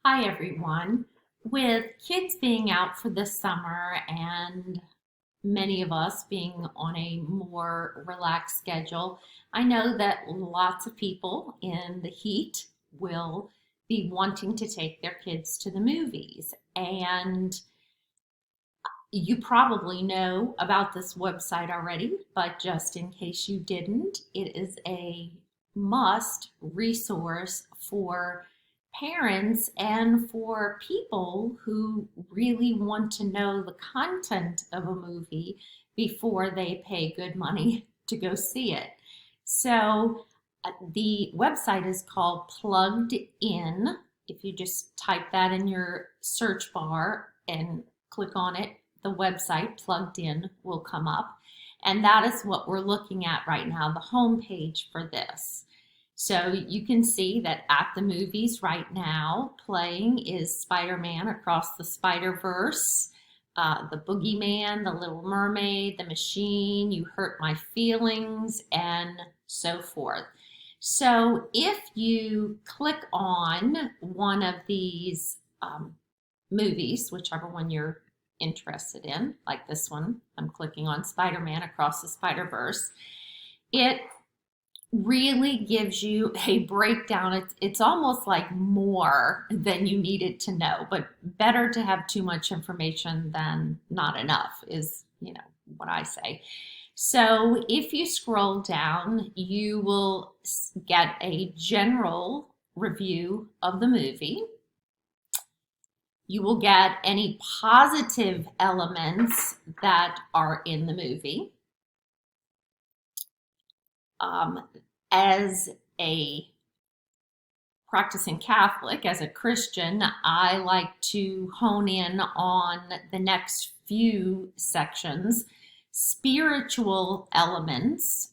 Hi, everyone. With kids being out for the summer and many of us being on a more relaxed schedule, I know that lots of people in the heat will be wanting to take their kids to the movies. And you probably know about this website already, but just in case you didn't, it is a must resource for parents and for people who really want to know the content of a movie before they pay good money to go see it. So the website is called Plugged In. If you just type that in your search bar and click on it, the website Plugged In will come up. And that is what we're looking at right now, the home page for this. So you can see that at the movies right now, playing is Spider-Man Across the Spider-Verse, The Boogeyman, The Little Mermaid, The Machine, You Hurt My Feelings, and so forth. So if you click on one of these movies, whichever one you're interested in, like this one, I'm clicking on Spider-Man Across the Spider-Verse, it really gives you a breakdown. It's almost like more than you needed to know, but better to have too much information than not enough is, what I say. So if you scroll down, you will get a general review of the movie. You will get any positive elements that are in the movie. As a practicing Catholic, as a Christian, I like to hone in on the next few sections. Spiritual elements,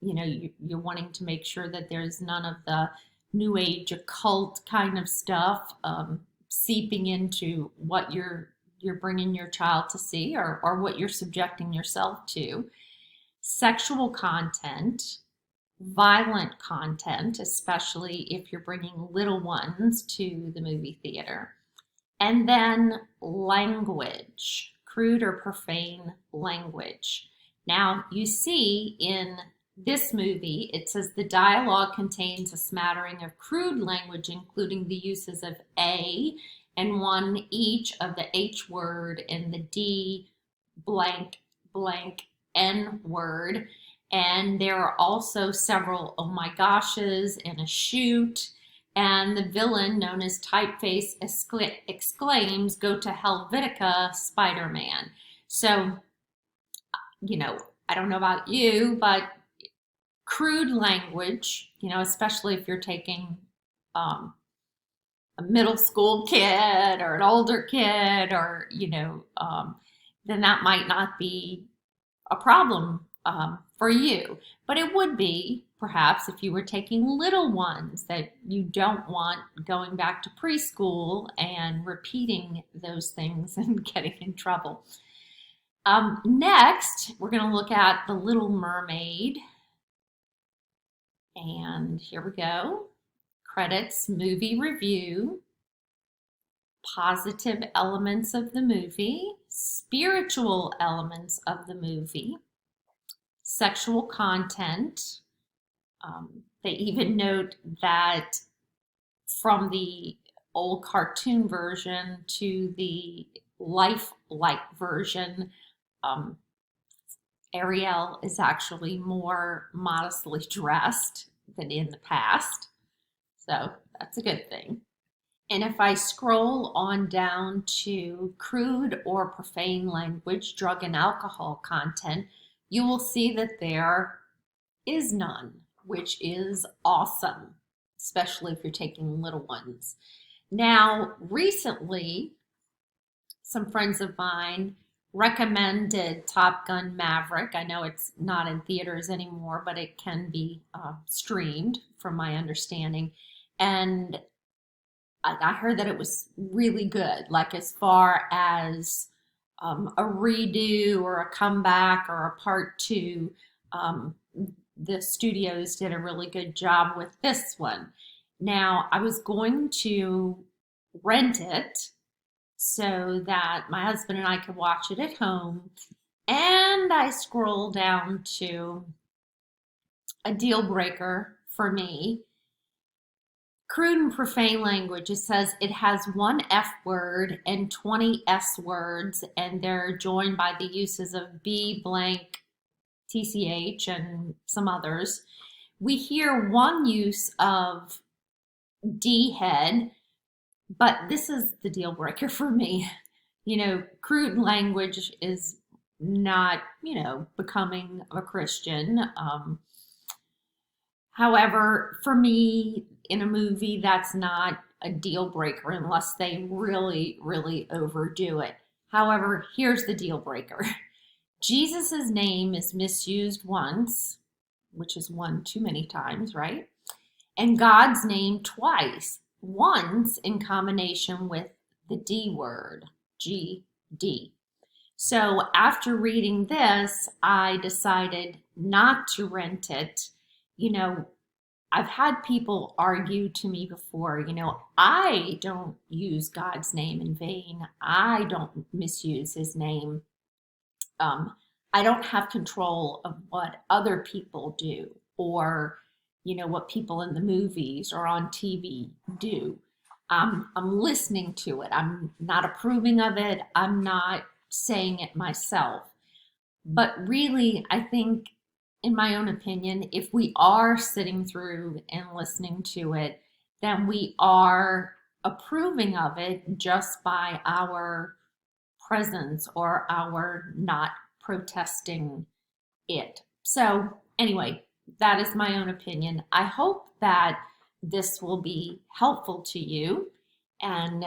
you're wanting to make sure that there's none of the New Age occult kind of stuff seeping into what you're bringing your child to see or what you're subjecting yourself to. Sexual content, violent content, especially if you're bringing little ones to the movie theater. And then language, crude or profane language. Now, you see in this movie, it says the dialogue contains a smattering of crude language, including the uses of A and one each of the H word and the D blank blank N word. And there are also several oh my goshes and a shoot. And the villain, known as Typeface, exclaims, "Go to Helvetica, Spider-Man." So, I don't know about you, but crude language, especially if you're taking a middle school kid or an older kid or, then that might not be a problem for you. But it would be perhaps if you were taking little ones that you don't want going back to preschool and repeating those things and getting in trouble. Next, we're going to look at The Little Mermaid. And here we go. Credits, movie review, positive elements of the movie, spiritual elements of the movie, sexual content. They even note that from the old cartoon version to the lifelike version, Ariel is actually more modestly dressed than in the past. So that's a good thing. And if I scroll on down to crude or profane language, drug and alcohol content, you will see that there is none, which is awesome, especially if you're taking little ones. Now, recently, some friends of mine recommended Top Gun Maverick. I know it's not in theaters anymore, but it can be streamed, from my understanding. And I heard that it was really good, like as far as a redo or a comeback or a part two. The studios did a really good job with this one. Now, I was going to rent it so that my husband and I could watch it at home. And I scroll down to a deal breaker for me. Crude and profane language. It says it has one F word and 20 S words, and they're joined by the uses of B blank, TCH, and some others. We hear one use of D head, but this is the deal breaker for me. Crude language is not, becoming a Christian. However, for me, in a movie, that's not a deal breaker unless they really, really overdo it. However, here's the deal breaker. Jesus' name is misused once, which is one too many times, right? And God's name twice, once in combination with the D word, GD. So after reading this, I decided not to rent it. I've had people argue to me before, I don't use God's name in vain. I don't misuse his name. I don't have control of what other people do or, what people in the movies or on TV do. I'm listening to it. I'm not approving of it. I'm not saying it myself. But really, I think, in my own opinion, if we are sitting through and listening to it, then we are approving of it just by our presence or our not protesting it. So, anyway, that is my own opinion. I hope that this will be helpful to you and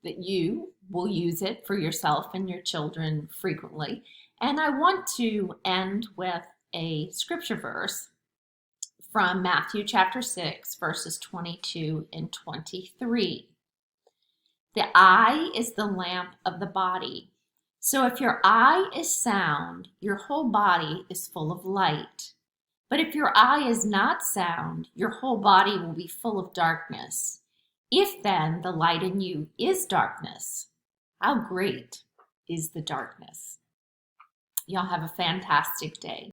that you will use it for yourself and your children frequently. And I want to end with a scripture verse from Matthew chapter 6, verses 22 and 23. The eye is the lamp of the body. So if your eye is sound, your whole body is full of light. But if your eye is not sound, your whole body will be full of darkness. If then the light in you is darkness, how great is the darkness? Y'all have a fantastic day.